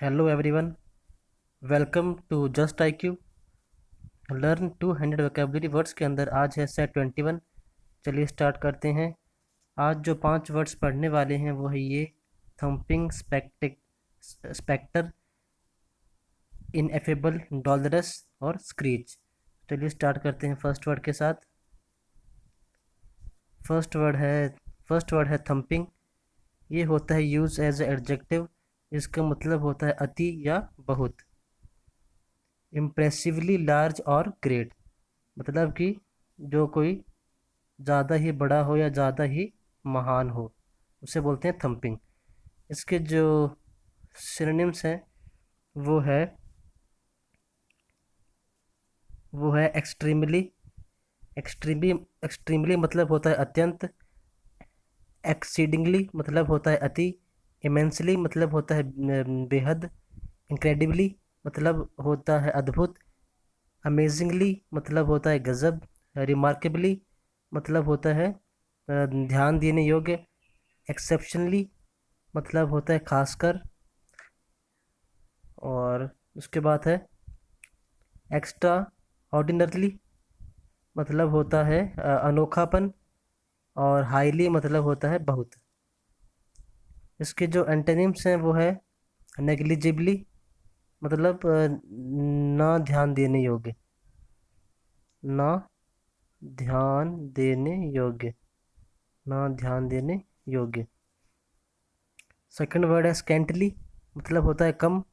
Hello everyone, welcome to just I Q. Learn 200 vocabulary words के अंदर आज है सेट 21। चलिए स्टार्ट करते हैं। आज जो 5 वर्ड्स पढ़ने वाले हैं वो है ये थम्पिंग, स्पेक्टर, इनएफेबल, डॉलरस और स्क्रीच। चलिए स्टार्ट करते हैं फर्स्ट वर्ड के साथ। फर्स्ट वर्ड है थम्पिंग। ये होता है यूज एज ए एडजेक्टिव। इसका मतलब होता है अति या बहुत। इम्प्रेसिवली लार्ज और ग्रेट, मतलब कि जो कोई ज़्यादा ही बड़ा हो या ज़्यादा ही महान हो, उसे बोलते हैं थम्पिंग। इसके जो सिनोनिम्स हैं वो है एक्सट्रीमली। एक्सट्रीमली मतलब होता है अत्यंत। एक्सीडिंगली मतलब होता है अति। इमेंसली मतलब होता है बेहद। इनक्रेडिबली मतलब होता है अद्भुत। अमेजिंगली मतलब होता है गज़ब। रिमार्केबली मतलब होता है ध्यान देने योग्य। एक्सेप्शनली मतलब होता है खासकर। और उसके बाद है एक्स्ट्रा ऑर्डिनरली, मतलब होता है अनोखापन। और हाईली मतलब होता है बहुत। इसके जो एंटोनिम्स हैं वो है नेग्लिजिबली, मतलब ना ध्यान देने योग्य। ना ध्यान देने योग्य। ना ध्यान देने योग्य। सेकंड वर्ड है स्कैंटली, मतलब होता है कम।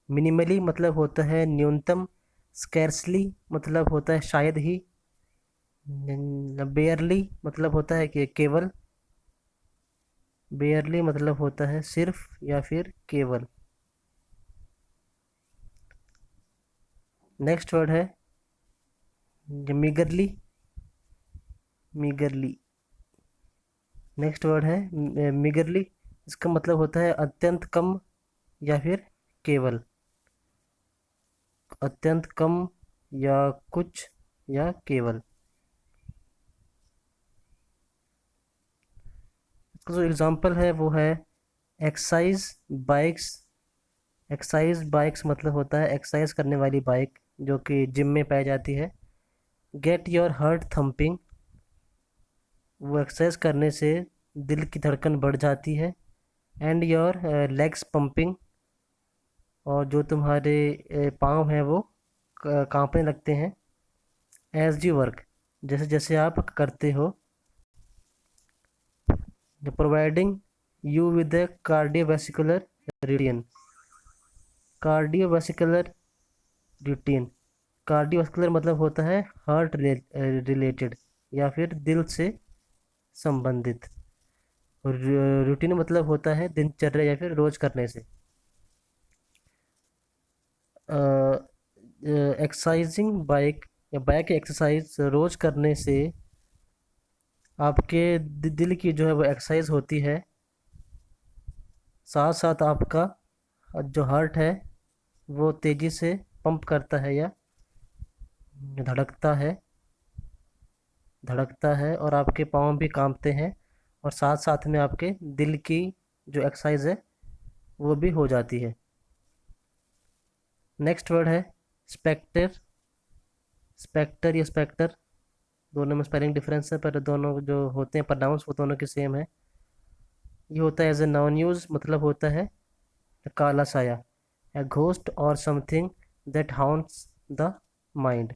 मिनिमली मतलब होता है न्यूनतम। स्कैर्सली मतलब होता है शायद ही। बेयरली मतलब होता है कि केवल। बेयरली मतलब होता है सिर्फ या फिर केवल। नेक्स्ट वर्ड है मीगरली। मीगरली नेक्स्ट वर्ड है मीगरली। इसका मतलब होता है अत्यंत कम या फिर केवल। अत्यंत कम या कुछ या केवल। इसका जो एग्जांपल है वो है एक्सरसाइज बाइक्स। एक्सरसाइज बाइक्स मतलब होता है एक्सरसाइज करने वाली बाइक जो कि जिम में पाई जाती है। गेट योर हार्ट थम्पिंग, वो एक्सरसाइज करने से दिल की धड़कन बढ़ जाती है। एंड योर लेग्स पंपिंग, और जो तुम्हारे पाँव हैं वो कांपने लगते हैं। एज यू वर्क, जैसे जैसे आप करते हो। Providing you with A cardiovascular routine. Cardiovascular routine, cardiovascular मतलब होता है हार्ट रिलेटेड या फिर दिल से संबंधित। और रूटीन मतलब होता है दिनचर्या या फिर रोज करने से। एक्सरसाइजिंग बाइक या बाइक एक्सरसाइज रोज करने से आपके दिल की जो है वो एक्सरसाइज होती है। साथ साथ आपका जो हार्ट है वो तेज़ी से पंप करता है या धड़कता है। और आपके पाँव भी कांपते हैं। और साथ साथ में आपके दिल की जो एक्सरसाइज है वो भी हो जाती है। नेक्स्ट वर्ड है स्पेक्टर। स्पेक्टर या स्पेक्टर, दोनों में स्पेलिंग डिफरेंस है पर दोनों जो होते हैं प्रोनाउंस वो दोनों के सेम है। ये होता है एज ए नाउन यूज, मतलब होता है काला साया। ए घोस्ट और समथिंग दैट हाउंट्स द माइंड,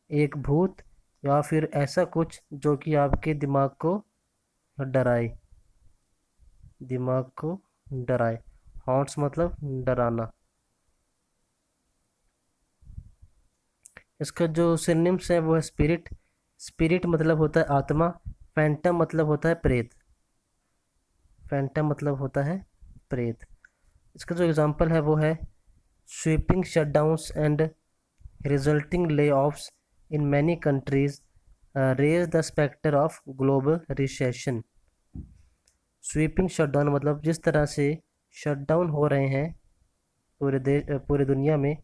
एक भूत या फिर ऐसा कुछ जो कि आपके दिमाग को डराए। दिमाग को डराए। हॉन्ट्स मतलब डराना। इसका जो सिनोनिम्स है वो है स्पिरिट। स्पिरिट मतलब होता है आत्मा। फैंटम मतलब होता है प्रेत। फैंटम मतलब होता है प्रेत। इसका जो एग्जांपल है वो है sweeping shutdowns and resulting layoffs in many countries raise the spectre of global recession. Sweeping shutdown मतलब जिस तरह से शटडाउन हो रहे हैं पूरे दुनिया में।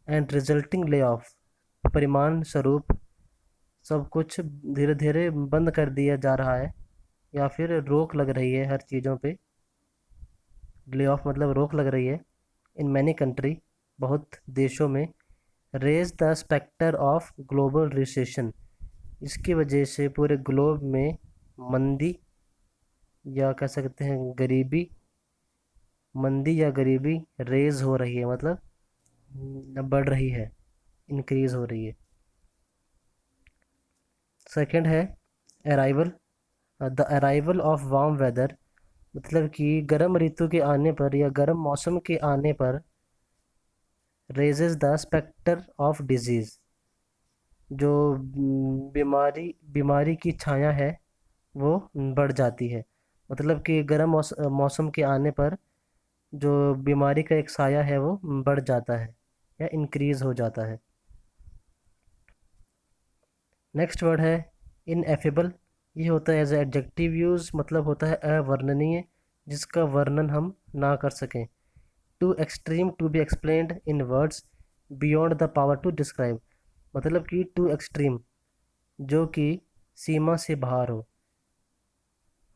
एंड रिजल्टिंग ले ऑफ, परिमाण स्वरूप सब कुछ धीरे धीरे बंद कर दिया जा रहा है या फिर रोक लग रही है हर चीज़ों पे। ले ऑफ मतलब रोक लग रही है। इन मैनी कंट्री, बहुत देशों में, raise the spectre of global recession, इसकी वजह से पूरे ग्लोब में मंदी या कह सकते हैं गरीबी, मंदी या गरीबी रेज हो रही है, मतलब बढ़ रही है, इंक्रीज हो रही है। सेकंड है arrival, the arrival of warm weather, मतलब कि गर्म ऋतु के आने पर या गर्म मौसम के आने पर raises the spectre of disease, जो बीमारी बीमारी की छाया है वो बढ़ जाती है। मतलब कि गर्म मौसम के आने पर जो बीमारी का एक साया है वो बढ़ जाता है या इंक्रीज हो जाता है। नेक्स्ट वर्ड है इनएफेबल, ये होता है एज एडजेक्टिव यूज, मतलब होता है अवर्णनीय, जिसका वर्णन हम ना कर सकें। Too extreme to be explained in words beyond the power to describe, मतलब कि टू एक्सट्रीम, जो कि सीमा से बाहर हो,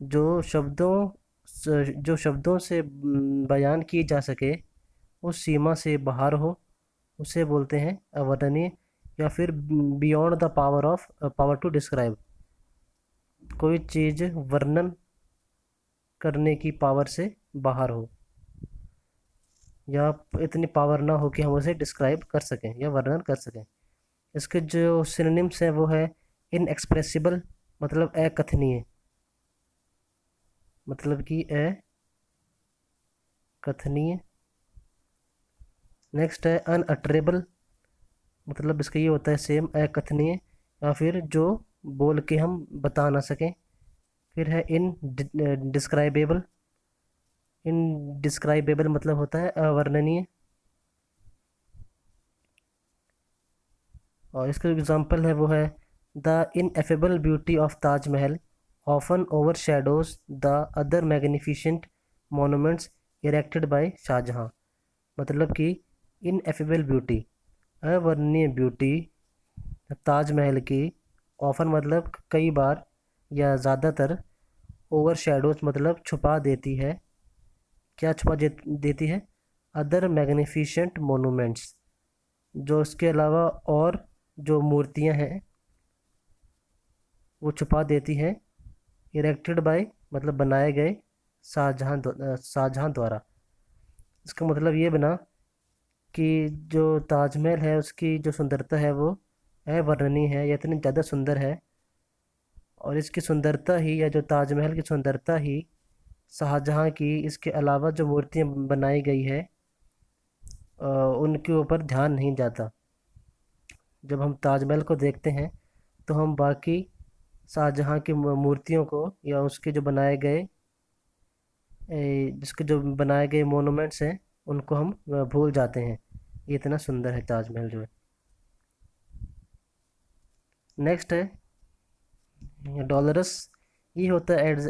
जो शब्दों से बयान की जा सके उस सीमा से बाहर हो, उसे बोलते हैं अवर्णनीय। या फिर beyond the power to describe, कोई चीज़ वर्णन करने की पावर से बाहर हो या इतनी पावर ना हो कि हम उसे डिस्क्राइब कर सकें या वर्णन कर सकें। इसके जो सिनोनिम्स हैं वो है इनएक्सप्रेसिबल, मतलब अकथनीय, मतलब कि अकथनीय। नेक्स्ट है अनअटरेबल, मतलब इसका ये होता है सेम अकथनीय या फिर जो बोल के हम बता ना सकें। फिर है इन डिस्क्राइबेबल, इनडिस्क्राइबेबल मतलब होता है अवर्णनीय। और इसका एग्जांपल है वो है the ineffable beauty of Taj Mahal often overshadows the other magnificent monuments erected by Shah Jahan, मतलब कि इनएफेबल ब्यूटी, अवर्णनीय ब्यूटी ताजमहल की, ऑफन मतलब कई बार या ज़्यादातर, ओवर शेडोज मतलब छुपा देती है, क्या देती है, अदर मैग्निफिसेंट मोनूमेंट्स, जो इसके अलावा और जो मूर्तियां हैं वो छुपा देती है, इरेक्टेड बाय मतलब बनाए गए शाहजहां द्वारा। इसका मतलब ये बना कि जो ताजमहल है उसकी जो सुंदरता है वो अवर्णनीय है या इतनी ज़्यादा सुंदर है, और इसकी सुंदरता ही या जो ताजमहल की सुंदरता ही शाहजहां की इसके अलावा जो मूर्तियां बनाई गई है उनके ऊपर ध्यान नहीं जाता। जब हम ताजमहल को देखते हैं तो हम बाकी शाहजहां की मूर्तियों को या उसके जो बनाए गए जिसके जो बनाए गए मोनूमेंट्स हैं उनको हम भूल जाते हैं, ये इतना सुंदर है ताजमहल जो है। नेक्स्ट है डॉलरस, ये होता है एज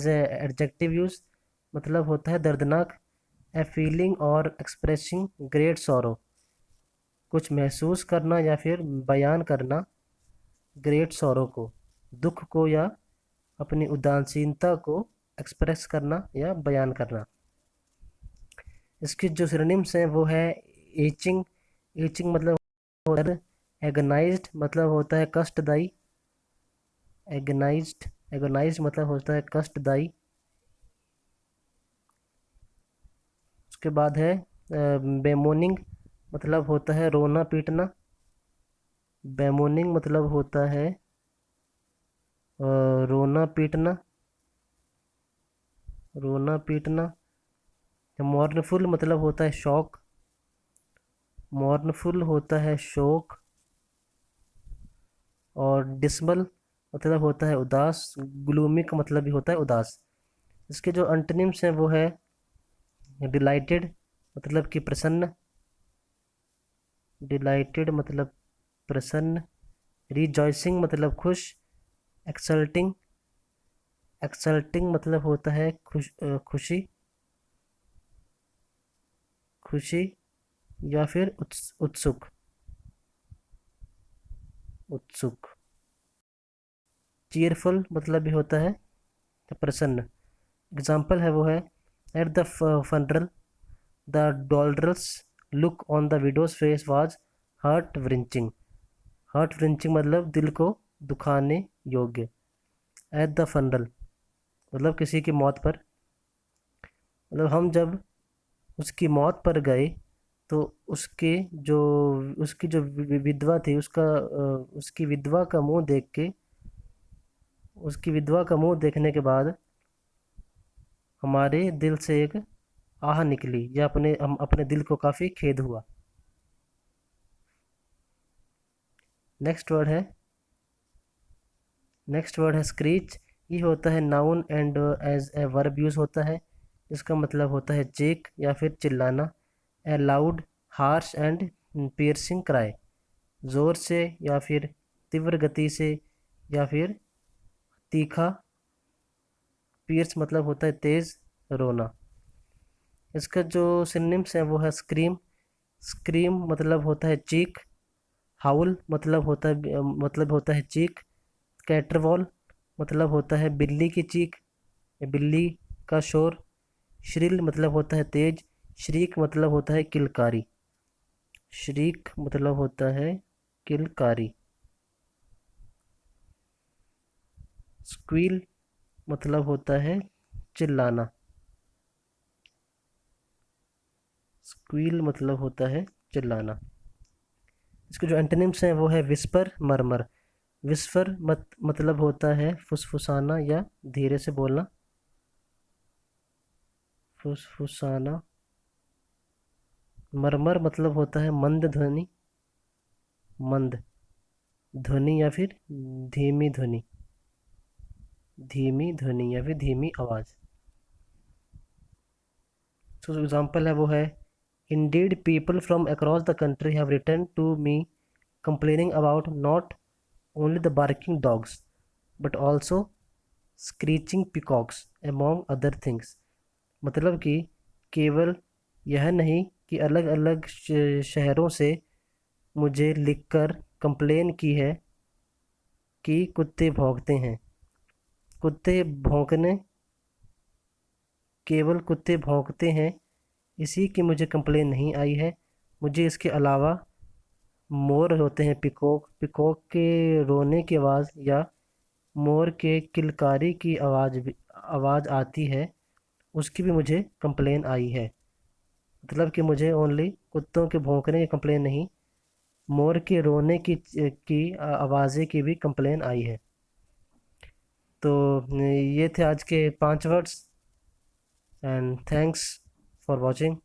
ए एडजेक्टिव यूज, मतलब होता है दर्दनाक, ए फीलिंग और एक्सप्रेसिंग ग्रेट सॉरो, कुछ महसूस करना या फिर बयान करना, ग्रेट सॉरो को, दुख को या अपनी उदासीनता को एक्सप्रेस करना या बयान करना। इसके जो सिनोनिम्स हैं वो है एचिंग, एचिंग मतलब होता है एगनाइज्ड, मतलब होता है कष्टदायी, एगनाइज्ड, एगोनाइज्ड मतलब होता है कष्टदायी। उसके बाद है बेमोनिंग, मतलब होता है रोना पीटना, बेमोनिंग मतलब होता है रोना पीटना, रोना पीटना। मॉर्नफुल मतलब होता है शौक, मॉर्नफुल होता है शोक। और डिसमल मतलब होता है उदास, ग्लूमी का मतलब भी होता है उदास। इसके जो अंटोनिम्स हैं वो है डिलाइटेड, मतलब कि प्रसन्न, डिलाइटेड मतलब प्रसन्न। रिजॉइसिंग मतलब खुश, एक्सल्टिंग, एक्सल्टिंग मतलब होता है खुशी, खुशी। या फिर उत्सुक, उत्सुक। चीयरफुल मतलब भी होता है प्रसन्न। एग्जाम्पल है वो है at the funeral, the doldrums look on the widow's face was heart wrenching. Heart wrenching मतलब दिल को दुखाने योग्य। एट द फनरल मतलब किसी की मौत पर, मतलब हम जब उसकी मौत पर गए तो उसके जो उसकी जो विधवा थी उसकी विधवा का मुंह देख के, उसकी विधवा का मुंह देखने के बाद हमारे दिल से एक आह निकली, या हम अपने दिल को काफ़ी खेद हुआ। नेक्स्ट वर्ड है स्क्रीच। ये होता है noun and as a verb use होता है। इसका मतलब होता है चीख या फिर चिल्लाना। ए loud harsh and piercing cry, ज़ोर से या फिर तीव्र गति से या फिर तीखा। पियर्स मतलब होता है तेज़, रोना। इसका जो सिनोनिम्स है वो है स्क्रीम। स्क्रीम मतलब होता है चीख। हाउल मतलब होता है चीख। कैटरवॉल मतलब होता है बिल्ली की चीख या बिल्ली का शोर। श्रिल मतलब होता है तेज। श्रीक मतलब होता है किलकारी। श्रीक मतलब होता है किलकारी। स्क्वील मतलब होता है चिल्लाना। स्क्वील मतलब होता है चिल्लाना। इसके जो एंटोनिम्स हैं वो है विस्पर, मरमर। विस्पर मतलब होता है फुसफुसाना या धीरे से बोलना। फुसफुसाना। मरमर मतलब होता है मंद ध्वनि। मंद ध्वनि या फिर धीमी ध्वनि। धीमी ध्वनि या फिर धीमी आवाज़। तो जो एग्जाम्पल है वो है indeed people from across the country have return to me complaining about not only the barking dogs but also screeching peacocks among other things। मतलब कि केवल यह नहीं कि अलग अलग शहरों से मुझे लिखकर कंप्लेन की है कि कुत्ते भौंकते हैं। कुत्ते भौंकने केवल कुत्ते भौंकते हैं इसी की मुझे कंप्लेन नहीं आई है, मुझे इसके अलावा मोर होते हैं पिकॉक, पिकॉक के रोने की आवाज़ या मोर के किलकारी की आवाज़ आती है, उसकी भी मुझे कंप्लेन आई है। मतलब कि मुझे ओनली कुत्तों के भौंकने की कंप्लेन नहीं, मोर के रोने की आवाज़ें की भी कंप्लेन आई है। तो ये थे आज के 5 words and thanks for watching.